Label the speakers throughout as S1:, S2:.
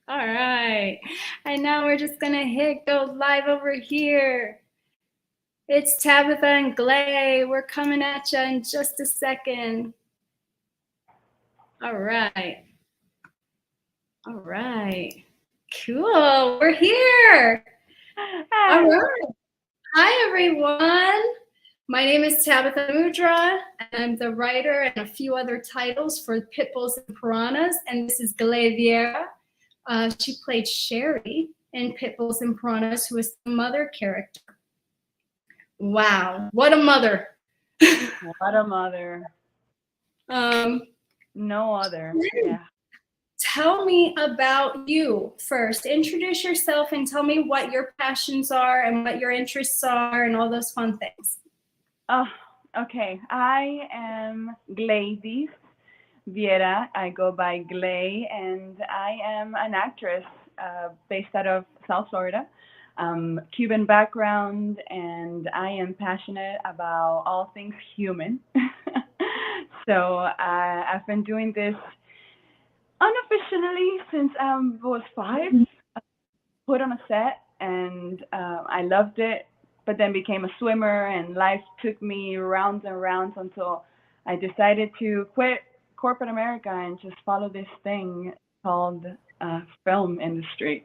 S1: All right. And now we're just going to hit go live over here. It's Tabitha and Gley. We're coming at you in just a second. All right. All right. Cool. We're here.
S2: Hi.
S1: All right. Hi, everyone. My name is Tabitha Mudra, and I'm the writer and a few other titles for Pitbulls and Piranhas. And this is Gley Viera. She played Sherri in Pitbulls and Piranhas, who is the mother character. Wow, what a mother!
S2: What a mother. No other. Yeah.
S1: Tell me about you first. Introduce yourself and tell me what your passions are and what your interests are and all those fun things.
S2: Oh, okay. I am Gley Viera. I go by Gley, and I am an actress based out of South Florida. Cuban background, and I am passionate about all things human. So I've been doing this unofficially since I was 5. Put on a set, and I loved it. But then became a swimmer, and life took me rounds and rounds until I decided to quit corporate America and just follow this thing called film industry.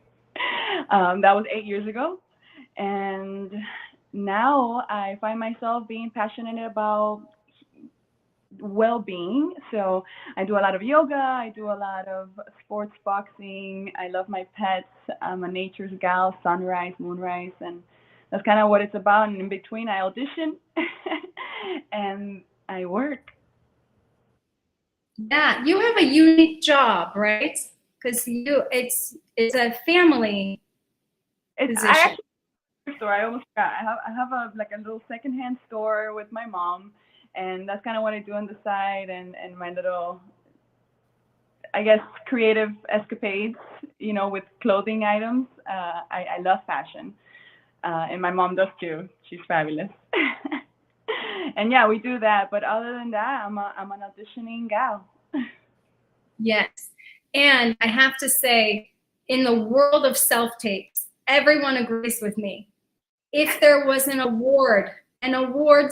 S2: That was 8 years ago, and now I find myself being passionate about well-being. So I do a lot of yoga, I do a lot of sports boxing, I love my pets, I'm a nature's gal, sunrise, moonrise, and that's kind of what it's about. And in between I audition and I work.
S1: Yeah, you have a unique job, right? Because it's a family
S2: I
S1: position.
S2: actually store. I almost forgot. I have a little secondhand store with my mom, and that's kind of what I do on the side, and my little, I guess, creative escapades, with clothing items. I love fashion, and my mom does too. She's fabulous. And yeah, we do that. But other than that, I'm an auditioning gal.
S1: Yes. And I have to say, in the world of self-tapes, everyone agrees with me. If there was an award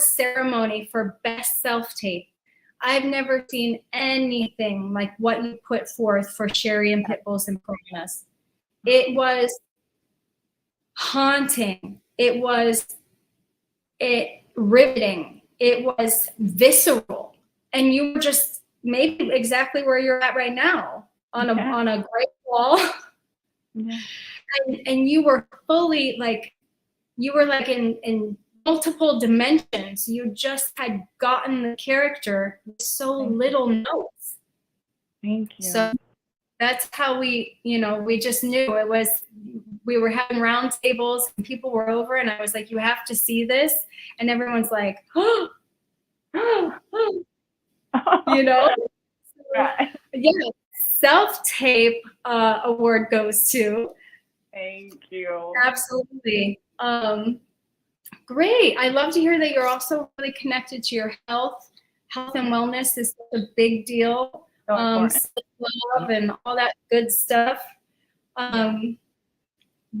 S1: ceremony for best self-tape, I've never seen anything like what you put forth for Sherri and Pitbulls and Piranhas. It was haunting. It was riveting. It was visceral. And you were just maybe exactly where you're at right now on a great wall.
S2: Yeah.
S1: And you were fully you were in multiple dimensions. You just had gotten the character with so little notes.
S2: Thank you.
S1: So that's how we just knew it was. We were having round tables and people were over, and I was like, you have to see this. And everyone's like, oh,
S2: Right.
S1: Yeah, self-tape award goes to.
S2: Thank you.
S1: Absolutely. Great. I love to hear that you're also really connected to your health. Health and wellness is such a big deal. Self-love and all that good stuff.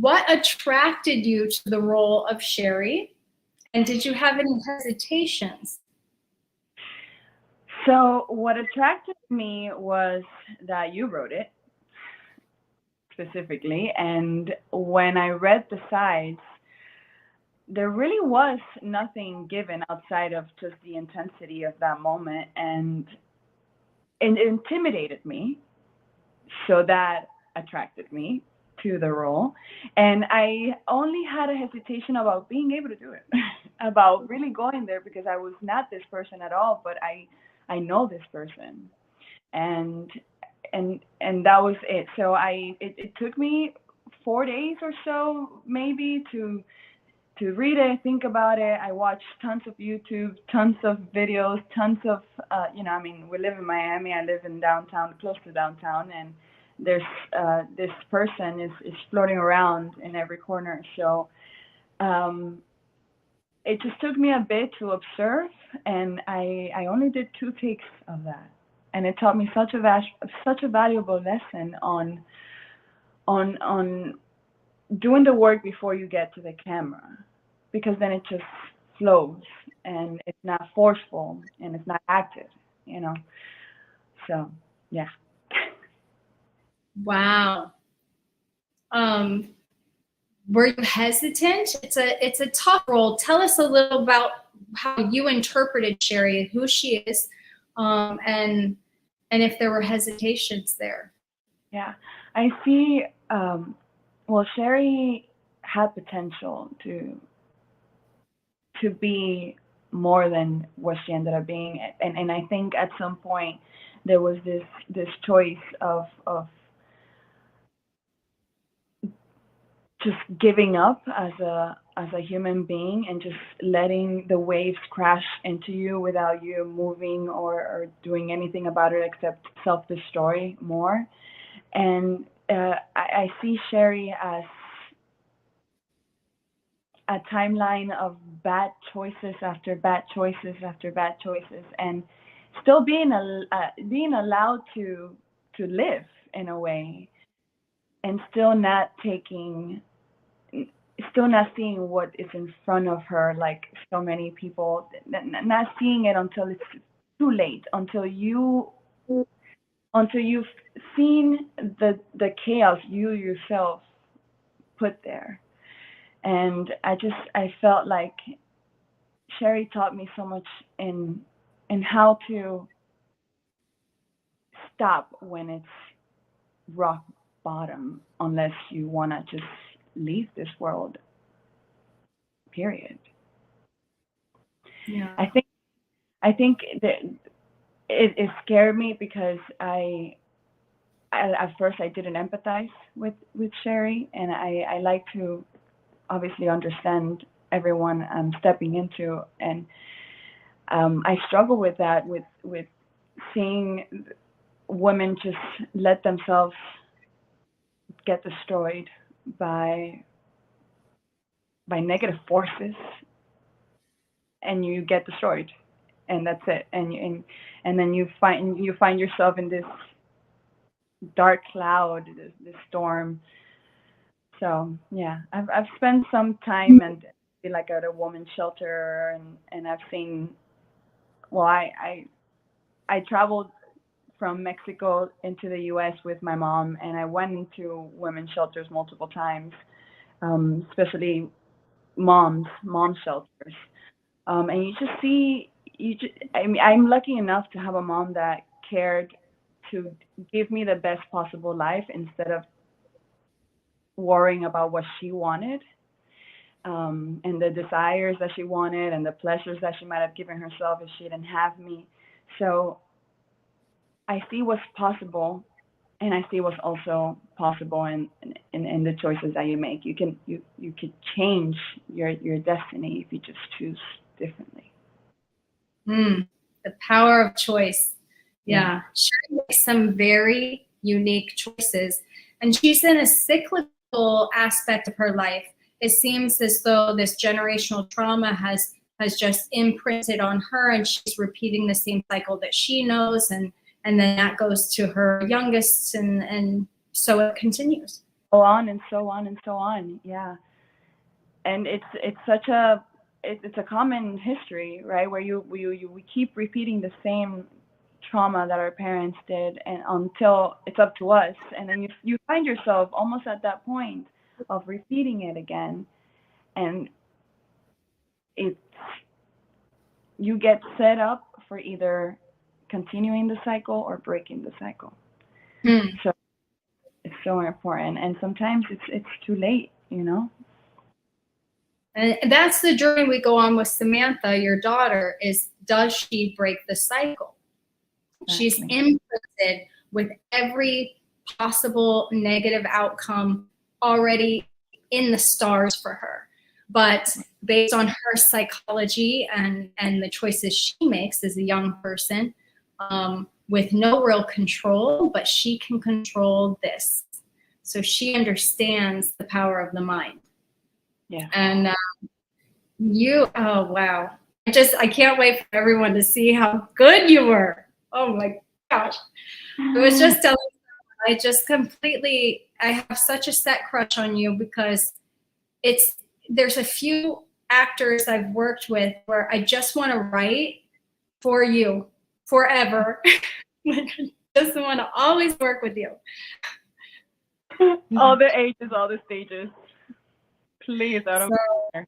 S1: What attracted you to the role of Sherri? And did you have any hesitations?
S2: So what attracted me was that you wrote it specifically, and when I read the sides, there really was nothing given outside of just the intensity of that moment, and it intimidated me, so that attracted me to the role. And I only had a hesitation about being able to do it, about really going there, because I was not this person at all, but I know this person, and that was it. So it took me 4 days or so maybe to read it, think about it. I watched tons of YouTube, tons of videos, tons of we live in Miami. I live in downtown, close to downtown, and there's this person is floating around in every corner. So it just took me a bit to observe, and I only did 2 takes of that, and it taught me such a valuable lesson on on doing the work before you get to the camera, because then it just flows and it's not forceful and it's not active, you know. So yeah.
S1: Wow. Were you hesitant? It's a tough role. Tell us a little about how you interpreted Sherri, who she is, and if there were hesitations there.
S2: Yeah, I see. Well, Sherri had potential to be more than what she ended up being, and I think at some point there was this choice of just giving up as a human being and just letting the waves crash into you without you moving or doing anything about it except self-destroy more. And I see Sherri as a timeline of bad choices after bad choices after bad choices, and still being allowed to live in a way, and still not seeing what is in front of her, like so many people, not seeing it until it's too late, until you've seen the chaos you yourself put there. And I felt like Sherri taught me so much in how to stop when it's rock bottom, unless you want to just leave this world, period.
S1: Yeah.
S2: I think that it scared me because at first I didn't empathize with Sherri, and I like to obviously understand everyone I'm stepping into, and I struggle with that, with seeing women just let themselves get destroyed by negative forces, and you get destroyed, and that's it, and then you find yourself in this dark cloud, this storm. So yeah, I've spent some time and like at a woman's shelter, and I've seen. Well, I traveled from Mexico into the U.S. with my mom, and I went into women's shelters multiple times, especially mom shelters. And you just see, I mean, I'm lucky enough to have a mom that cared to give me the best possible life instead of worrying about what she wanted, and the desires that she wanted and the pleasures that she might have given herself if she didn't have me. So I see what's possible, and I see what's also possible in the choices that you make. You can change your destiny if you just choose differently.
S1: The power of choice. Yeah. Sherri makes some very unique choices, and she's in a cyclical aspect of her life. It seems as though this generational trauma has just imprinted on her, and she's repeating the same cycle that she knows, and then that goes to her youngest, and so it continues.
S2: So on and so on and so on. Yeah. And it's such a it's a common history, right? Where we keep repeating the same trauma that our parents did, and until it's up to us, and then you find yourself almost at that point of repeating it again, and it's you get set up for either continuing the cycle or breaking the cycle. So it's so important, and sometimes it's too late, you know.
S1: And that's the journey we go on with Samantha, your daughter, is does she break the cycle? Exactly. She's imprinted with every possible negative outcome already in the stars for her. But based on her psychology and the choices she makes as a young person, with no real control, but she can control this. So she understands the power of the mind.
S2: Yeah.
S1: And oh wow. I can't wait for everyone to see how good you were. Oh my gosh. I was just telling I just completely, I have such a set crush on you because there's a few actors I've worked with where I just want to write for you forever. I just want to always work with you.
S2: All the ages, all the stages. Please, I don't care.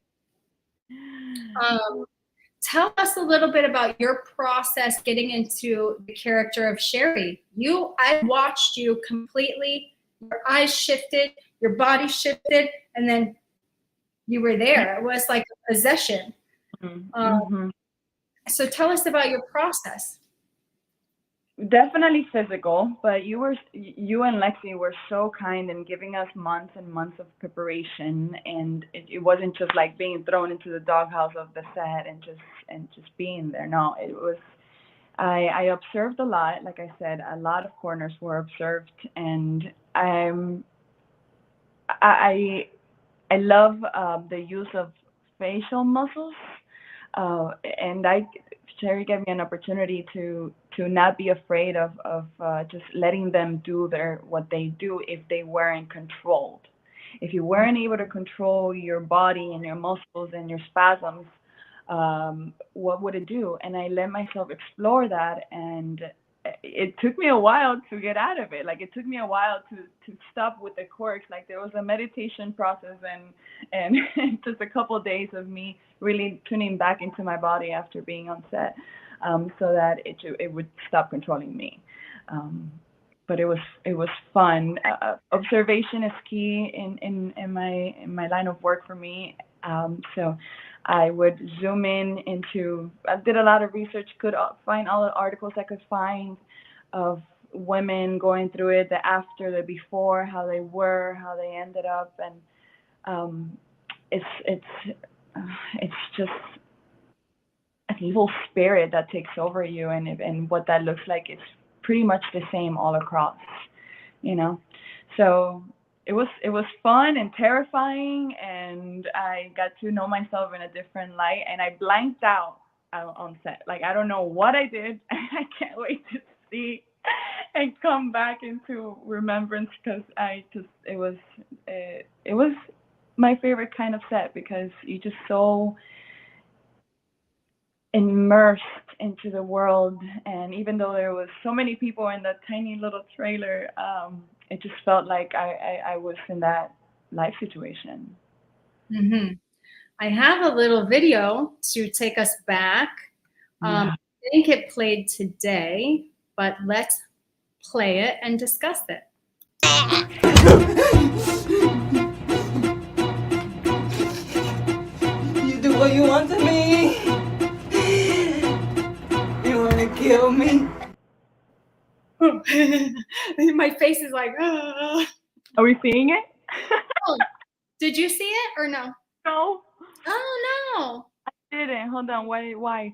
S1: Tell us a little bit about your process getting into the character of Sherri. I watched you completely, your eyes shifted, your body shifted, and then you were there. It was like a possession. So tell us about your process.
S2: Definitely physical, but you and Lexi were so kind in giving us months and months of preparation, and it wasn't just like being thrown into the doghouse of the set and just being there. No, it was. I observed a lot. Like I said, a lot of corners were observed, and I love the use of facial muscles, and Sherri gave me an opportunity to not be afraid of just letting them do what they do if they weren't controlled. If you weren't able to control your body and your muscles and your spasms, what would it do? And I let myself explore that, and it took me a while to get out of it. Like it took me a while to stop with the quirks. Like there was a meditation process and just a couple of days of me really tuning back into my body after being on set, so that it would stop controlling me. But it was fun. Observation is key in my line of work for me. So I would zoom I did a lot of research, could find all the articles I could find of women going through it, the after, the before, how they were, how they ended up, and it's just an evil spirit that takes over you, and what that looks like is pretty much the same all across, you know. So it was fun and terrifying, and I got to know myself in a different light, and I blanked out on set. Like I don't know what I did. I can't wait to see and come back into remembrance, because it was my favorite kind of set, because you just so immersed into the world, and even though there was so many people in that tiny little trailer, it just felt like I was in that life situation.
S1: I have a little video to take us back. I think it played today, but let's play it and discuss it.
S3: You do what you want to me. You want to kill me.
S1: My face is like, ah.
S2: Are we seeing it?
S1: Oh, did you see it or no?
S2: No.
S1: Oh no.
S2: I didn't. Hold on. Why?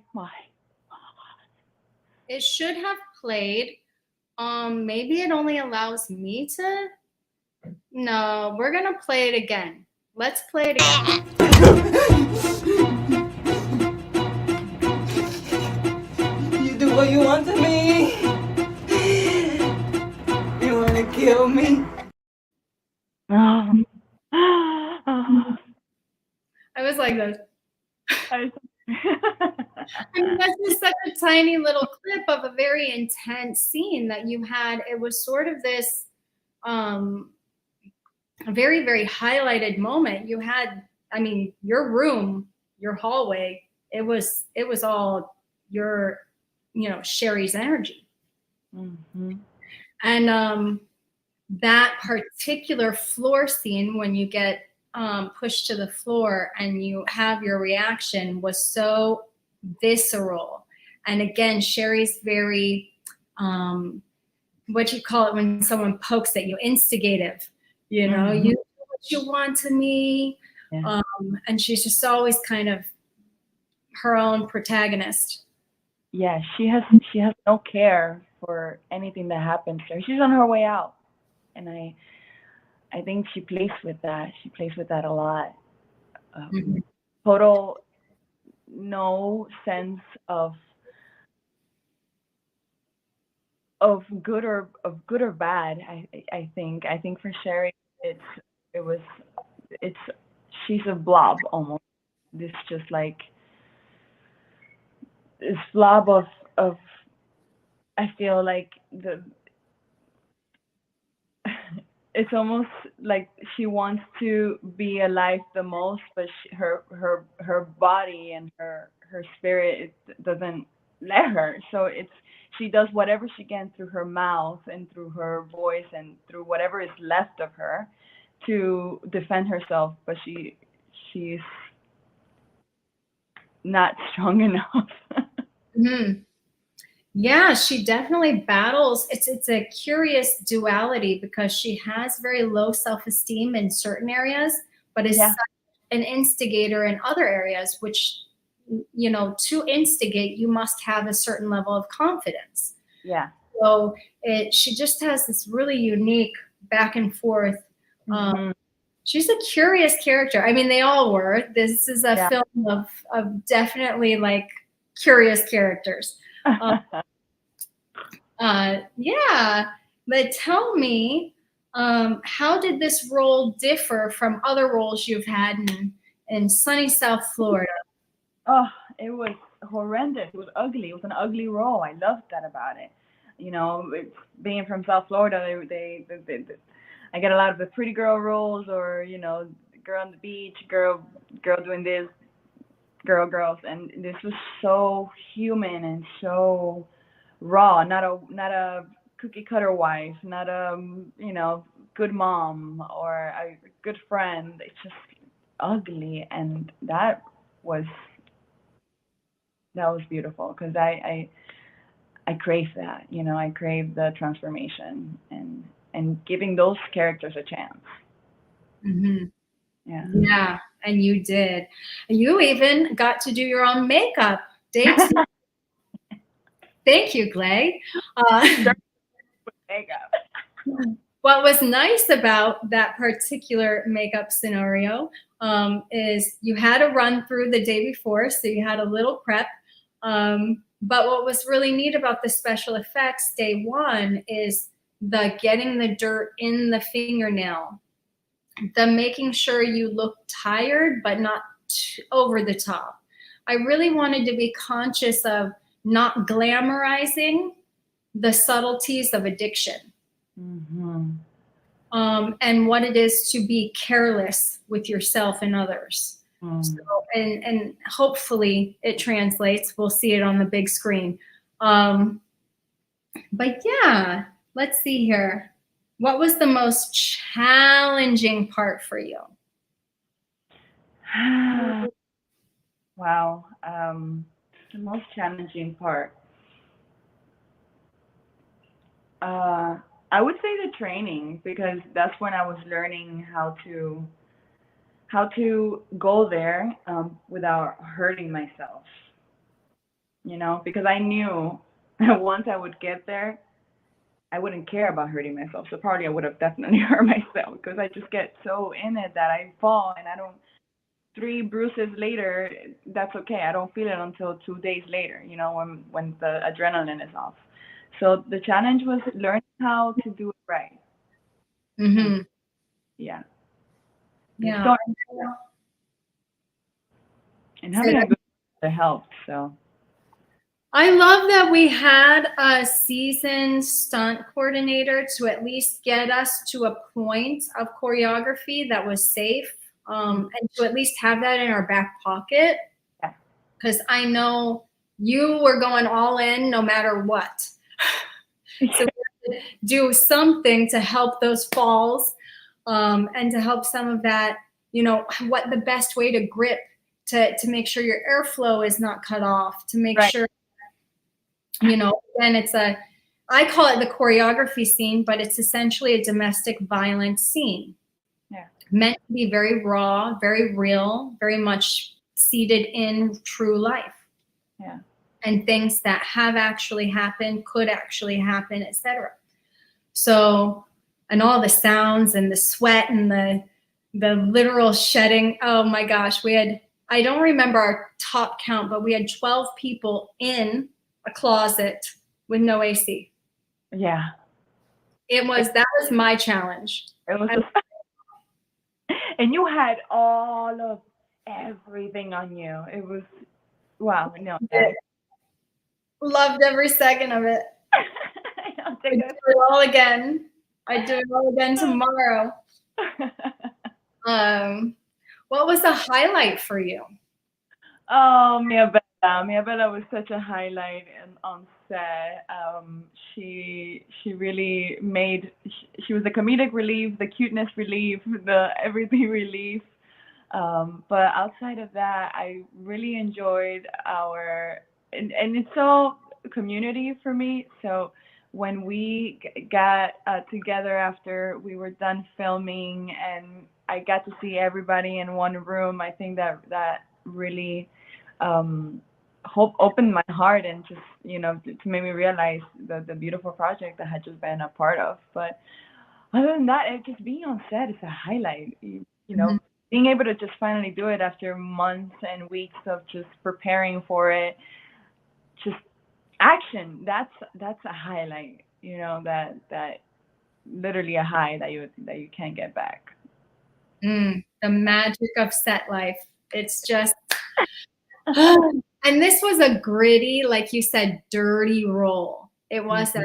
S1: It should have played. Maybe it only allows me to. No, we're gonna play it again. Let's play it again.
S3: You do what you want to me. You want to kill me.
S1: I was like this.
S2: I
S1: mean, that's just such a tiny little clip of a very intense scene that you had. It was sort of this a very, very highlighted moment. You had, I mean, your room, your hallway, it was all your, Sherri's energy. And that particular floor scene, when you get pushed to the floor and you have your reaction, was so visceral. And again, Sherri's very, what do you call it when someone pokes at you? Instigative. You do what you want to me. Yeah. And she's just always kind of her own protagonist.
S2: Yeah, she has no care for anything that happens to her. She's on her way out, and I think she plays with that. She plays with that a lot. Total no sense of of good or bad. I think for Sherri, it was it's she's a blob almost. This just like this blob of I feel like the it's almost like she wants to be alive the most, but her body and her spirit it doesn't let her. So it's she does whatever she can through her mouth and through her voice and through whatever is left of her to defend herself, but she's not strong enough.
S1: Mhm. Yeah, she definitely battles. It's a curious duality because she has very low self-esteem in certain areas, but is
S2: Yeah,
S1: such an instigator in other areas, which, you know, to instigate, you must have a certain level of confidence.
S2: yeah.
S1: So she just has this really unique back and forth. Um,
S2: Hmm.
S1: she's a curious character. I mean, they all were. This is a
S2: Yeah.
S1: film of definitely like curious characters. Um, yeah, but tell me, how did this role differ from other roles you've had in sunny South Florida?
S2: Oh, it was horrendous. It was ugly. It was an ugly role. I loved that about it. You know, being from South Florida, I get a lot of the pretty girl roles, or you know, girl on the beach, girl doing this, girls, and this was so human and so raw. Not a cookie cutter wife, not a you know good mom or a good friend. It's just ugly, and was that was beautiful because I crave that. You know, I crave the transformation and giving those characters a chance.
S1: Hmm.
S2: Yeah.
S1: Yeah, and you did. You even got to do your own makeup. Dates. Thank you, Gley. Uh,
S2: Makeup.
S1: what was nice about that particular makeup scenario is you had a run through the day before, so you had a little prep. But what was really neat about the special effects day one is the getting the dirt in the fingernail, the making sure you look tired but not over the top. I really wanted to be conscious of not glamorizing the subtleties of addiction,
S2: Hmm.
S1: and what it is to be careless with yourself and others. So,
S2: Mm.
S1: and hopefully it translates. We'll see it on the big screen. Um, but yeah, let's see here. What was the most challenging part for you?
S2: Wow. The most challenging part. Uh, I would say the training because that's when I was learning how to go there without hurting myself. You know, because I knew once I would get there, I wouldn't care about hurting myself. So probably I would have definitely hurt myself because I just get so in it that I fall and I don't. 3 bruises later, that's okay. I don't feel it until 2 days later. You know, when the adrenaline is off. So the challenge was learning how to do it right. And
S1: Mm-hmm.
S2: yeah, and
S1: Yeah.
S2: so and
S1: Say
S2: having a
S1: that.
S2: good that helped. So
S1: I love that we had a seasoned stunt coordinator to at least get us to a point of choreography that was safe, and to at least have that in our back pocket.
S2: yeah,
S1: Because I know you were going all in no matter what. So we had to do something to help those falls, and to help some of that, you know, what the best way to grip to make sure your airflow is not cut off, to make
S2: right.
S1: sure, you know, again, I call it the choreography scene, but it's essentially a domestic violence scene.
S2: Yeah,
S1: Meant to be very raw, very real, very much seated in true life.
S2: yeah,
S1: And things that have actually happened, could actually happen, etc. So, and all the sounds and the sweat and the literal shedding. Oh my gosh, we had, I don't remember our top count, but we had 12 people in a closet with no AC.
S2: Yeah.
S1: That was my challenge.
S2: It was
S1: And
S2: and you had all of everything on you. It was wow. No, that,
S1: loved every second of it.
S2: I'll
S1: I'd
S2: take
S1: do it all again. I'd do it all again tomorrow. What was the highlight for you?
S2: Oh, Mia Bella was such a highlight on set. She really made. She was the comedic relief, the cuteness relief, the everything relief. But outside of that, I really enjoyed and it's all community for me. So when we got together after we were done filming and I got to see everybody in one room, I think that really um, opened my heart and just, to make me realize the beautiful project I had just been a part of. But other than that, it just being on set is a highlight.
S1: Mhm.
S2: Being able to just finally do it after months and weeks of just preparing for it, just action. That's a highlight. That literally a high that you can't get back.
S1: The magic of set life. It's just, and this was a gritty, like you said, dirty role. It was a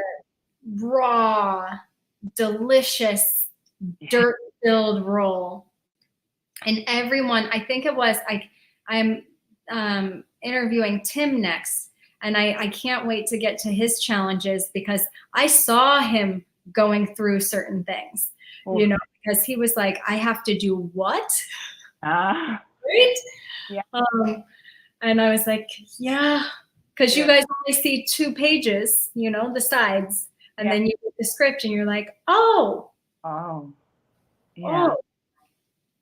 S1: raw, delicious, dirt-filled role. And everyone, I think it was, I'm interviewing Tim next, and I can't wait to get to his challenges because I saw him going through certain things, because he was like, I have to do what?
S2: Ah,
S1: Right?
S2: yeah.
S1: And I was like, yeah, because you guys only see 2 pages, the sides, and then you get the script and you're like, oh,
S2: yeah.
S1: oh.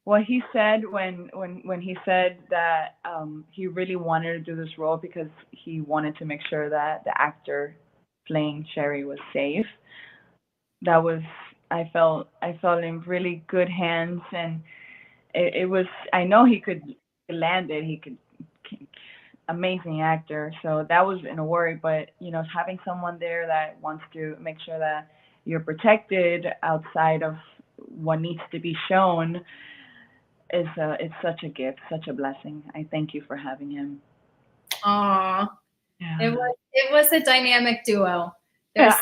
S2: What he said when he said that he really wanted to do this role because he wanted to make sure that the actor playing Sherri was safe. That was I felt in really good hands, and it was, I know he could land it. He could, amazing actor. So that was in a worry, but having someone there that wants to make sure that you're protected outside of what needs to be shown it's such a gift, such a blessing. I thank you for having him.
S1: Aw.
S2: Yeah.
S1: It was a dynamic duo.
S2: Yeah.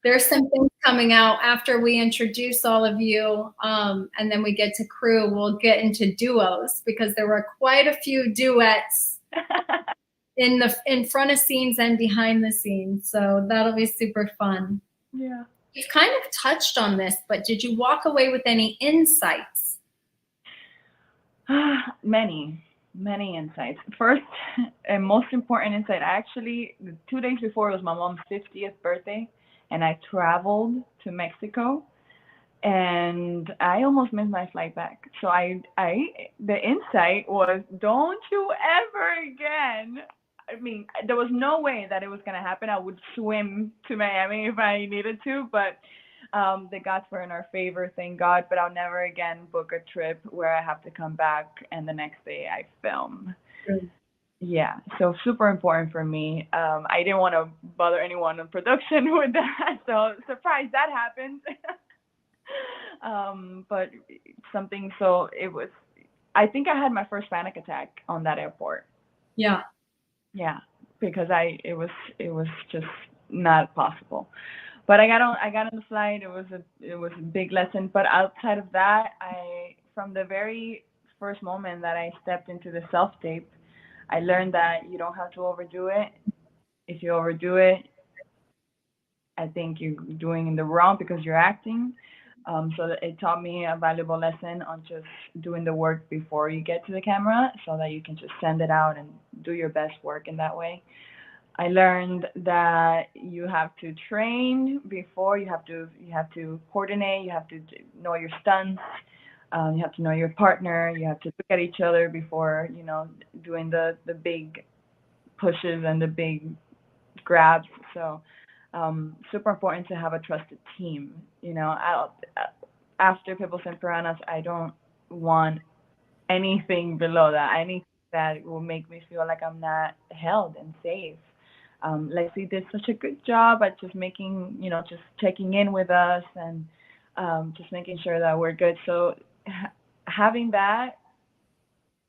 S1: There's some things coming out after we introduce all of you, and then we get to crew. We'll get into duos because there were quite a few duets in front of scenes and behind the scenes. So that'll be super fun.
S2: Yeah.
S1: You've kind of touched on this, but did you walk away with any insights?
S2: Many insights. First and most important insight, actually, 2 days before it was my mom's 50th birthday, and I traveled to Mexico, and I almost missed my flight back. So the insight was, don't you ever again. I mean, there was no way that it was gonna happen. I would swim to Miami if I needed to, but the gods were in our favor, thank God. But I'll never again book a trip where I have to come back and the next day I film.
S1: Good.
S2: Yeah, so super important for me. I didn't want to bother anyone on production with that, so surprise that happened. But something, so it was. I think I had my first panic attack on that airport.
S1: Yeah.
S2: Yeah, because it was just not possible. But I got on the flight. It was a big lesson. But outside of that, from the very first moment that I stepped into the self tape, I learned that you don't have to overdo it. If you overdo it, I think you're doing the wrong because you're acting. So it taught me a valuable lesson on just doing the work before you get to the camera, so that you can just send it out and do your best work in that way. I learned that you have to train before. You have to coordinate. You have to know your stunts. You have to know your partner. You have to look at each other before doing the big pushes and the big grabs. So super important to have a trusted team. After Pimples and Piranhas, I don't want anything below that. Anything that will make me feel like I'm not held and safe. Leslie did such a good job at just making, just checking in with us and just making sure that we're good. So having that,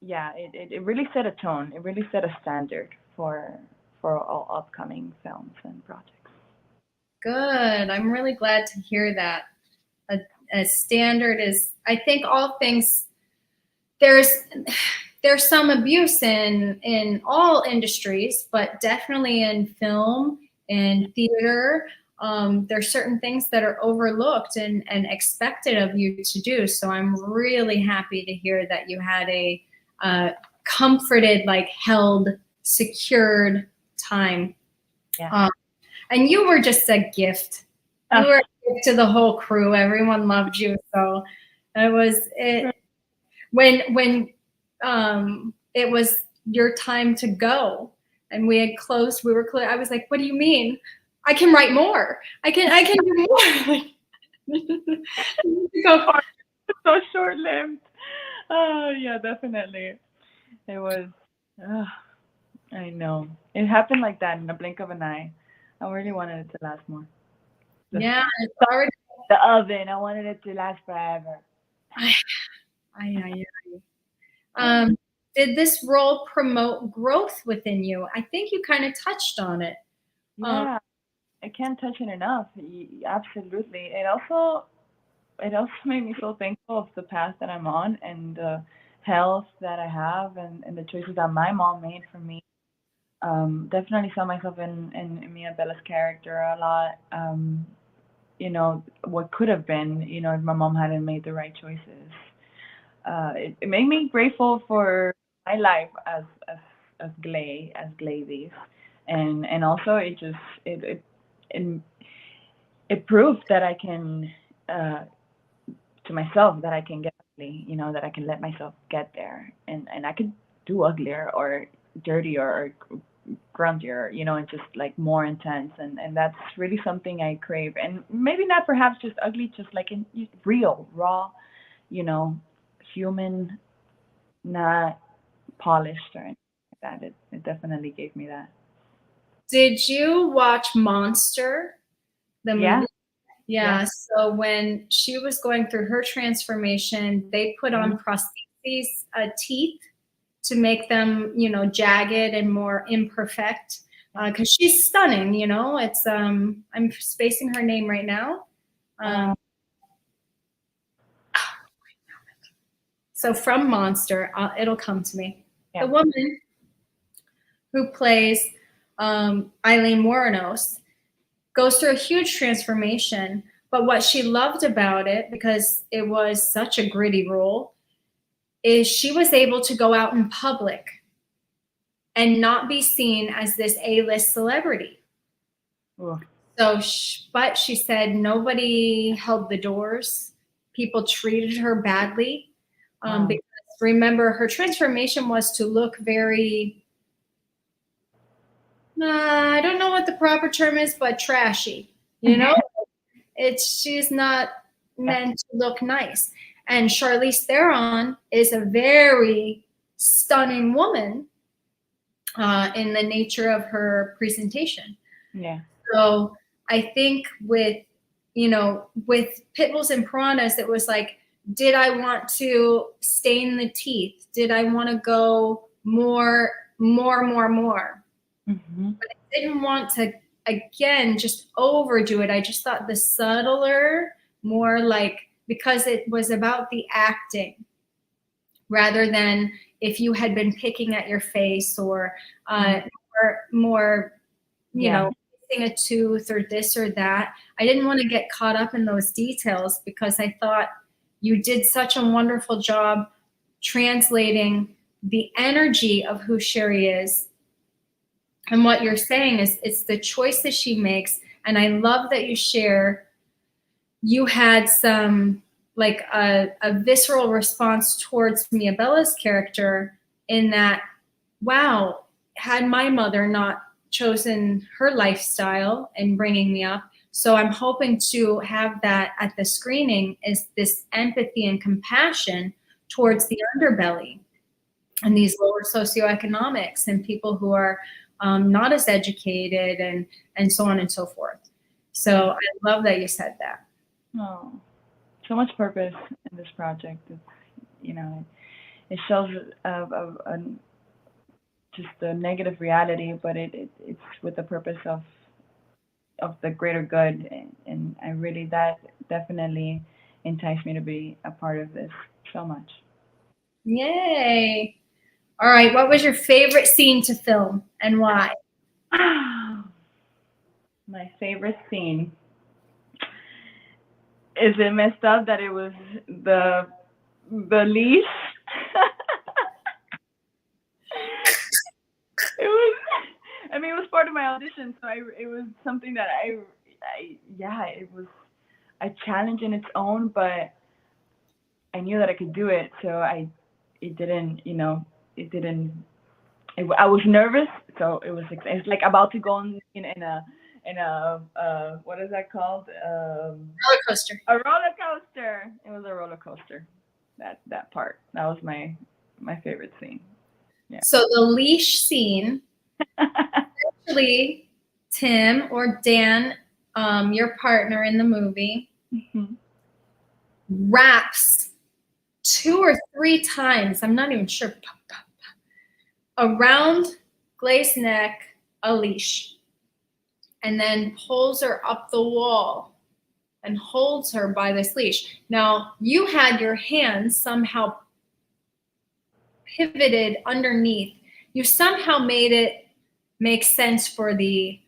S2: yeah, it really set a tone. It really set a standard for all upcoming films and projects.
S1: Good. I'm really glad to hear that. A standard is, I think, all things. There's some abuse in all industries, but definitely in film and theater. There's certain things that are overlooked and expected of you to do. So I'm really happy to hear that you had a comforted, like held, secured time.
S2: Yeah.
S1: And you were just a gift. You were a gift to the whole crew. Everyone loved you. So it was it when it was your time to go and we had closed, we were close. I was like, what do you mean? I can write more. I can do more. Go far.
S2: So short-lived. Oh, yeah, definitely. It was, I know. It happened like that in the blink of an eye. I really wanted it to last more.
S1: Yeah, it's already
S2: The oven, I wanted it to last forever.
S1: Did this role promote growth within you? I think you kind of touched on it.
S2: Yeah, I can't touch it enough. Absolutely. It also made me so thankful of the path that I'm on and the health that I have and the choices that my mom made for me. Definitely saw myself in Mia Bella's character a lot. What could have been, if my mom hadn't made the right choices. It made me grateful for my life as Gley, as Gley's, and also it proved that I can to myself that I can get ugly, that I can let myself get there, and I could do uglier or dirtier or gruntier, and just like more intense, and that's really something I crave, and maybe not perhaps just ugly, just like in real, raw, human, not polished or anything like that. It definitely gave me that.
S1: Did you watch Monster, the movie?
S2: Yeah.
S1: Yeah. So when she was going through her transformation, they put on prostheses, teeth to make them, jagged and more imperfect. Because she's stunning, It's I'm spacing her name right now. So from Monster, it'll come to me. Yeah. The woman who plays Eileen Wuornos goes through a huge transformation. But what she loved about it, because it was such a gritty role, is she was able to go out in public and not be seen as this A-list celebrity.
S2: Ugh.
S1: So, but she said nobody held the doors. People treated her badly. Because remember, her transformation was to look very, I don't know what the proper term is, but trashy. She's not meant to look nice. And Charlize Theron is a very stunning woman in the nature of her presentation.
S2: Yeah.
S1: So I think with Pitbulls and Piranhas, it was like, did I want to stain the teeth? Did I want to go more?
S2: Mm-hmm.
S1: But I didn't want to, again, just overdo it. I just thought the subtler, more like, because it was about the acting rather than if you had been picking at your face or more, missing a tooth or this or that. I didn't want to get caught up in those details because I thought you did such a wonderful job translating the energy of who Sherri is. And what you're saying is it's the choices she makes. And I love that you share, you had some, like a visceral response towards Mia Bella's character in that, wow, had my mother not chosen her lifestyle and bringing me up. So I'm hoping to have that at the screening is this empathy and compassion towards the underbelly and these lower socioeconomics and people who are not as educated, and so on and so forth. So I love that you said that.
S2: Oh, so much purpose in this project. It's, it shows just a negative reality, but it's with the purpose of the greater good, and I really, that definitely enticed me to be a part of this so much.
S1: Yay. All right. What was your favorite scene to film and why?
S2: My favorite scene. Is it messed up that it was the leash? It was. I mean, it was part of my audition, so it was something that yeah, it was a challenge in its own, but I knew that I could do it, so it didn't, it didn't. I was nervous, so it's like about to go in a what is that called?
S1: Roller coaster.
S2: A roller coaster. It was a roller coaster. That part. That was my favorite scene. Yeah.
S1: So the leash scene, actually, Tim or Dan, your partner in the movie, wraps 2 or 3 times, I'm not even sure, around Gley's neck a leash, and then pulls her up the wall and holds her by this leash. Now, you had your hands somehow pivoted underneath. You somehow made it make sense for the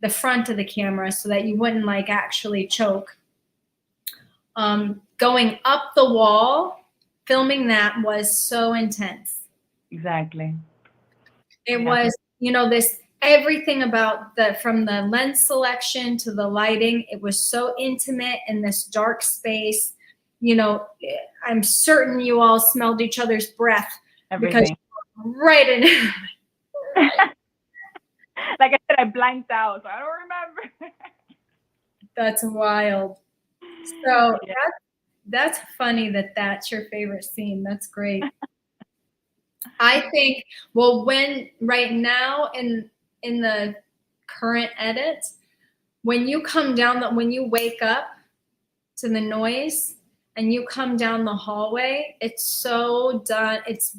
S1: front of the camera so that you wouldn't like actually choke. Going up the wall, filming that was so intense.
S2: Exactly.
S1: It was, this everything about from the lens selection to the lighting, it was so intimate in this dark space. I'm certain you all smelled each other's breath.
S2: Everything.
S1: Because right in
S2: like I said, I blanked out, so I don't remember.
S1: That's wild. So yeah. That's funny that's your favorite scene. That's great. I think, well, right now in the current edit, when you come down, when you wake up to the noise and you come down the hallway, it's so done. It's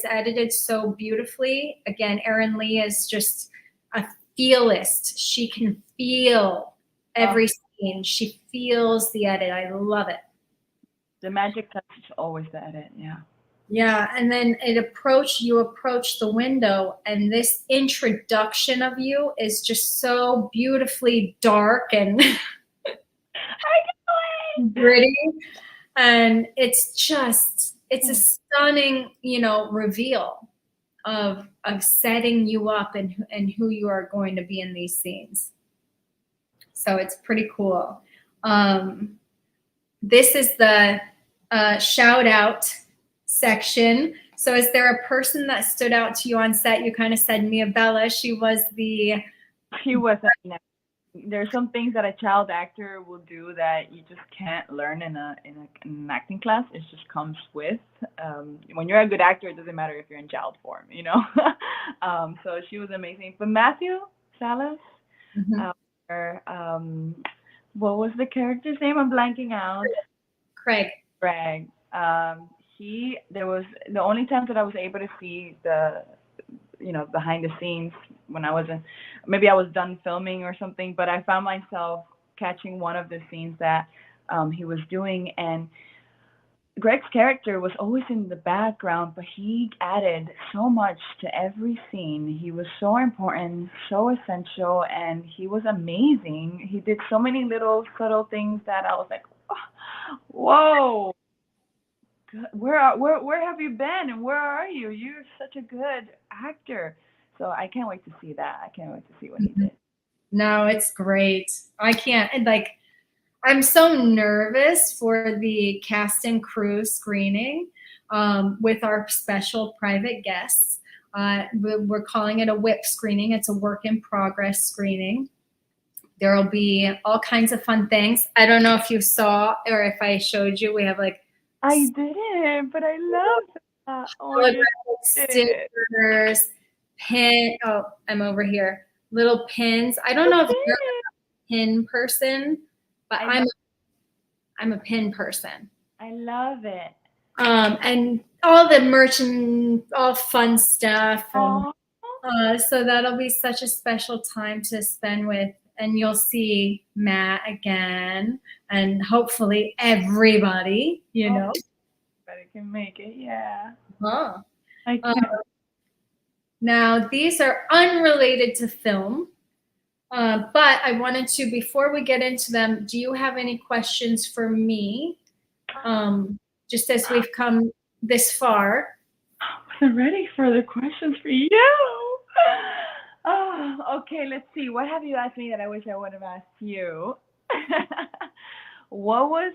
S1: edited so beautifully. Again, Erin Lee is just a feelist. She can feel every scene. She feels the edit. I love it.
S2: The magic touch is always the edit, yeah.
S1: Yeah, and then you approach the window, and this introduction of you is just so beautifully dark and gritty, and it's a stunning, reveal of setting you up and who you are going to be in these scenes. So it's pretty cool. This is the shout out section. So is there a person that stood out to you on set? You kind of said Mia Bella. She was.
S2: There's some things that a child actor will do that you just can't learn in an acting class. It just comes with. When you're a good actor, it doesn't matter if you're in child form, So she was amazing. But Matthew Salas, what was the character's name? I'm blanking out.
S1: Craig.
S2: There was the only time that I was able to see the, behind the scenes when maybe I was done filming or something, but I found myself catching one of the scenes that he was doing, and Greg's character was always in the background, but he added so much to every scene. He was so important, so essential, and he was amazing. He did so many little subtle things that I was like, whoa, where have you been and where are you? You're such a good actor. So I can't wait to see that. I can't wait to see what he did.
S1: No, it's great. I'm so nervous for the cast and crew screening with our special private guests. We're calling it a WIP screening. It's a work in progress screening. There will be all kinds of fun things. I don't know if you saw or if I showed you. We have
S2: I didn't, but I love that.
S1: stickers, pin. Oh, I'm over here. Little pins. I don't know if you're a pin person, but I'm a pin person.
S2: I love it.
S1: And all the merchant, all fun stuff. And, so that'll be such a special time to spend with, and you'll see Matt again, and hopefully everybody, you know.
S2: Everybody can make it, yeah.
S1: Huh.
S2: I can.
S1: Now, these are unrelated to film, but I wanted to, before we get into them, do you have any questions for me? Just as we've come this far.
S2: I wasn't ready for the questions for you. Oh, okay, let's see. What have you asked me that I wish I would have asked you? What was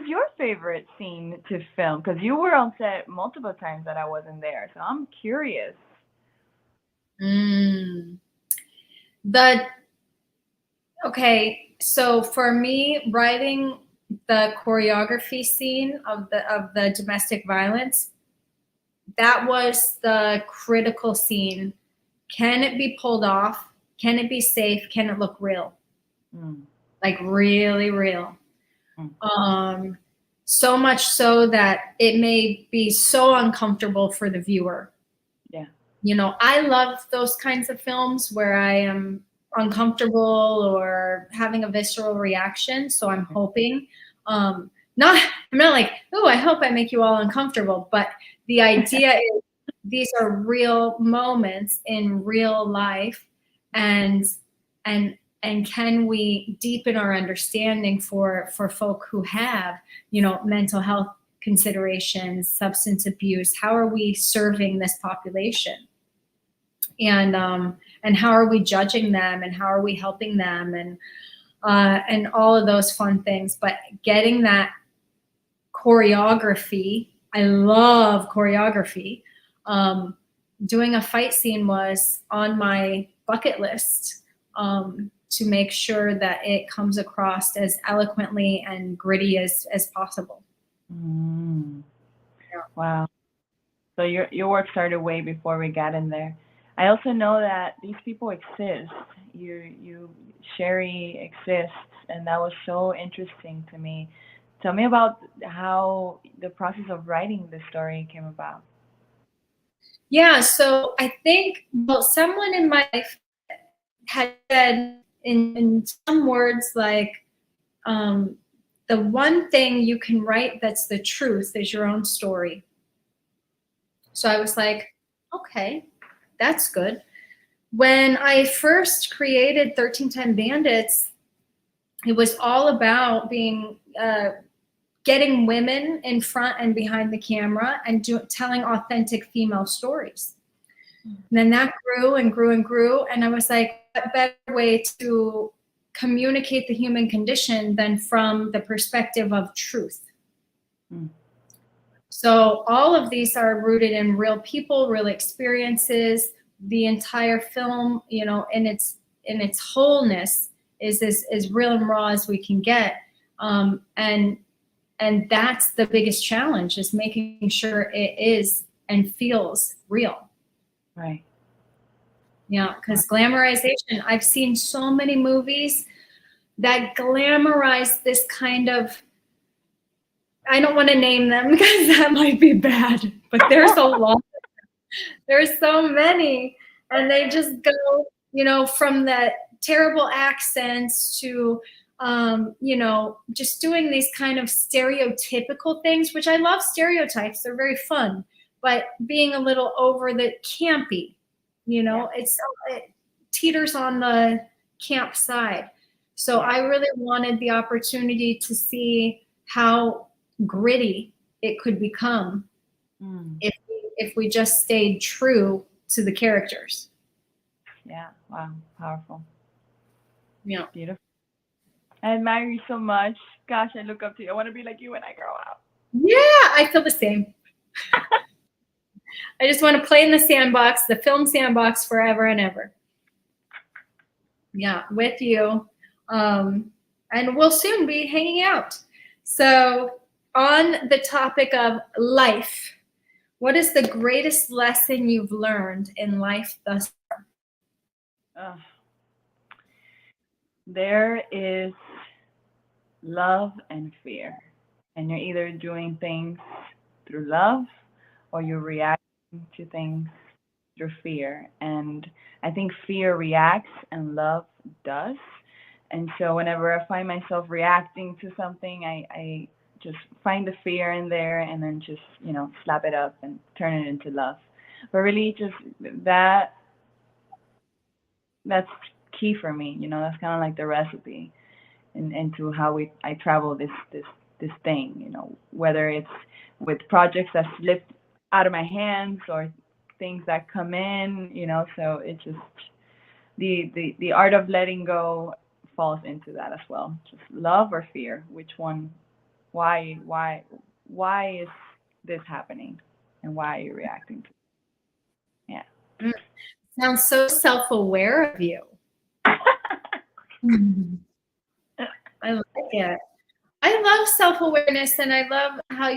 S2: your favorite scene to film? Because you were on set multiple times that I wasn't there, so I'm curious.
S1: Okay, so for me, writing the choreography scene of the domestic violence, that was the critical scene. Can it be pulled off? Can it be safe? Can it look real? Like really real. So much so that it may be so uncomfortable for the viewer.
S2: Yeah.
S1: You know, I love those kinds of films where I am uncomfortable or having a visceral reaction. So I'm hoping, I'm not like, oh, I hope I make you all uncomfortable. But the idea is these are real moments in real life, and can we deepen our understanding for folk who have, you know, mental health considerations, substance abuse? How are we serving this population? And how are we judging them, and how are we helping them, and all of those fun things. But getting that choreography, I love choreography. Doing a fight scene was on my bucket list, to make sure that it comes across as eloquently and gritty as possible.
S2: Yeah. Wow. So your work started way before we got in there. I also know that these people exist. Sherri exists, and that was so interesting to me. Tell me about how the process of writing the story came about.
S1: Yeah, so I think, well, someone in my life had said in some words like, the one thing you can write that's the truth is your own story. So I was like, okay, that's good. When I first created 1310 Bandits, it was all about getting women in front and behind the camera and telling authentic female stories. And then that grew and grew and grew. And I was like, what better way to communicate the human condition than from the perspective of truth? So all of these are rooted in real people, real experiences. The entire film, you know, in its wholeness is as real and raw as we can get. And that's the biggest challenge, is making sure it is and feels real.
S2: Right.
S1: Yeah, because glamorization, I've seen so many movies that glamorize this kind of, I don't want to name them because that might be bad, but there's a lot. There's so many, and they just go, you know, from the terrible accents to, you know, just doing these kind of stereotypical things, which I love stereotypes. They're very fun, but being a little over the campy, you know, it teeters on the camp side. So I really wanted the opportunity to see how gritty it could become if we just stayed true to the characters.
S2: Yeah. Wow. Powerful.
S1: Yeah.
S2: Beautiful. I admire you so much. Gosh, I look up to you. I want to be like you when I grow up.
S1: Yeah, I feel the same. I just want to play in the sandbox, the film sandbox, forever and ever. Yeah, with you. And we'll soon be hanging out. So on the topic of life, What is the greatest lesson you've learned in life thus far?
S2: There is love and fear. And you're either doing things through love or you're reacting to things through fear. And I think fear reacts and love does. And so whenever I find myself reacting to something, I just find the fear in there and then just, slap it up and turn it into love. But really just that that's key for me. That's kind of like the recipe into how I travel this thing. Whether it's with projects that slip out of my hands or things that come in. So it just the art of letting go falls into that as well. Just love or fear. Which one? Why is this happening? And why are you reacting to it? Yeah.
S1: Sounds so self-aware of you. I like it. I love self-awareness, and I love how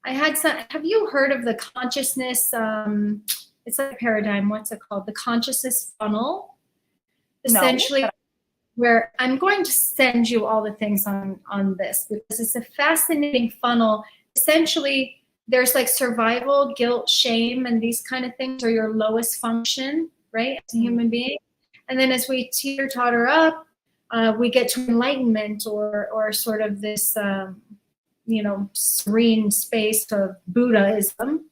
S1: have you heard of the consciousness, it's like a paradigm, what's it called? The consciousness funnel. Essentially,
S2: No.
S1: where I'm going to send you all the things on this because it's a fascinating funnel. Essentially, there's like survival, guilt, shame, and these kind of things are your lowest function, right, as a human being. And then as we teeter-totter up, we get to enlightenment or sort of this, serene space of Buddhism.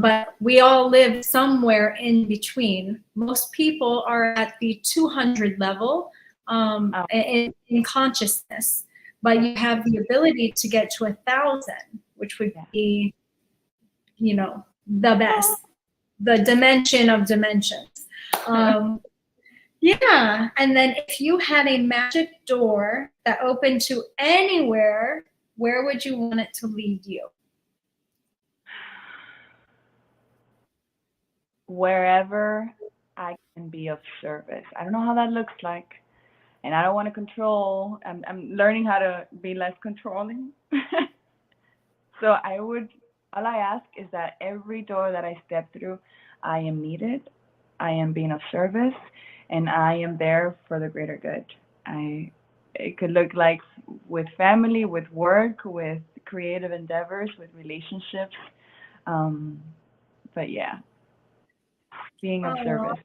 S1: But we all live somewhere in between. Most people are at the 200 level in consciousness, but you have the ability to get to 1,000, which would be, the best, the dimension of dimensions. Yeah, and then if you had a magic door that opened to anywhere, where would you want it to lead you?
S2: Wherever I can be of service. I don't know how that looks like, and I don't want to control. I'm learning how to be less controlling. So all I ask is that every door that I step through, I am needed, I am being of service, and I am there for the greater good. It could look like with family, with work, with creative endeavors, with relationships. But yeah, being of service,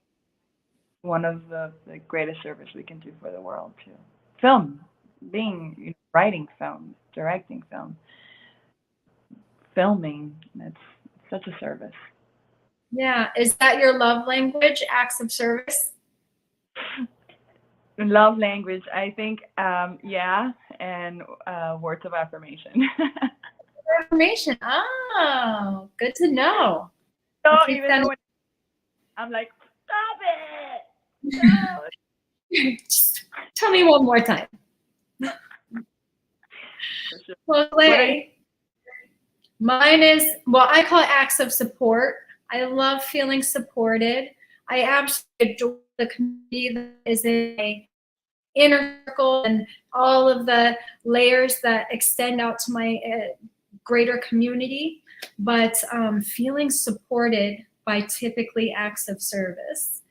S2: one of the greatest service we can do for the world too. Film, writing film, directing film, filming, that's such a service.
S1: Yeah, is that your love language, acts of service?
S2: Love language, I think, yeah, and words of affirmation.
S1: Affirmation. Oh, good to know.
S2: So
S1: I'll keep
S2: even
S1: that
S2: though I'm like, stop it! No.
S1: Just tell me one more time.
S2: Sure.
S1: Well, Gley, mine is, I call it acts of support. I love feeling supported. I absolutely adore the community that is in a inner circle and all of the layers that extend out to my greater community. But feeling supported by typically acts of service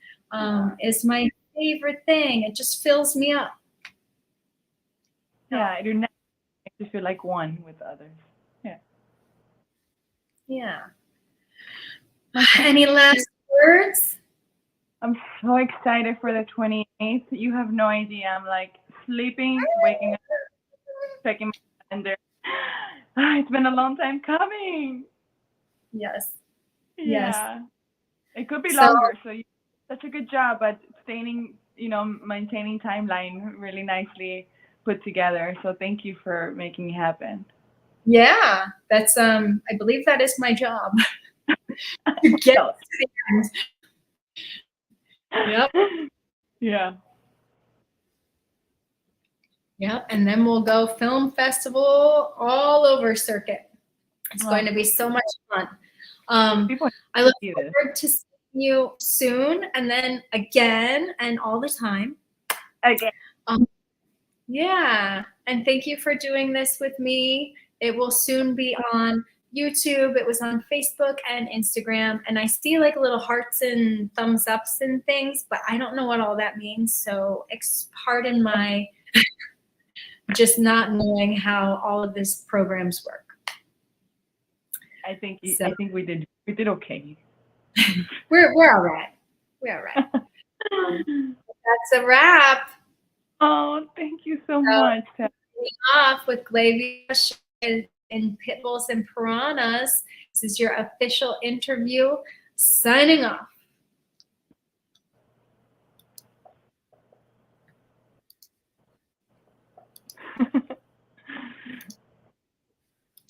S1: is my favorite thing. It just fills me up.
S2: Yeah, I do not make me feel like one with others. Yeah.
S1: Yeah. Any last words?
S2: I'm so excited for the 28th. You have no idea. I'm like sleeping, waking up, checking my calendar. It's been a long time coming.
S1: Yes.
S2: Yeah.
S1: Yes.
S2: It could be longer. So you did such a good job at maintaining timeline really nicely put together. So thank you for making it happen.
S1: Yeah, that's I believe that is my job. To get to the end. Yep.
S2: Yeah.
S1: Yep. And then we'll go film festival all over circuit. It's going to be so much fun. I look forward to seeing you soon, and then again, and all the time.
S2: Again.
S1: Yeah. And thank you for doing this with me. It will soon be on YouTube. It was on Facebook and Instagram. And I see like little hearts and thumbs ups and things, but I don't know what all that means. So pardon my just not knowing how all of these programs work.
S2: I think we did okay.
S1: We're all right. We're all right. That's a wrap.
S2: Oh, thank you so much.
S1: Off with Gley, Viera, and Pitbulls and Piranhas. This is your official interview. Signing off.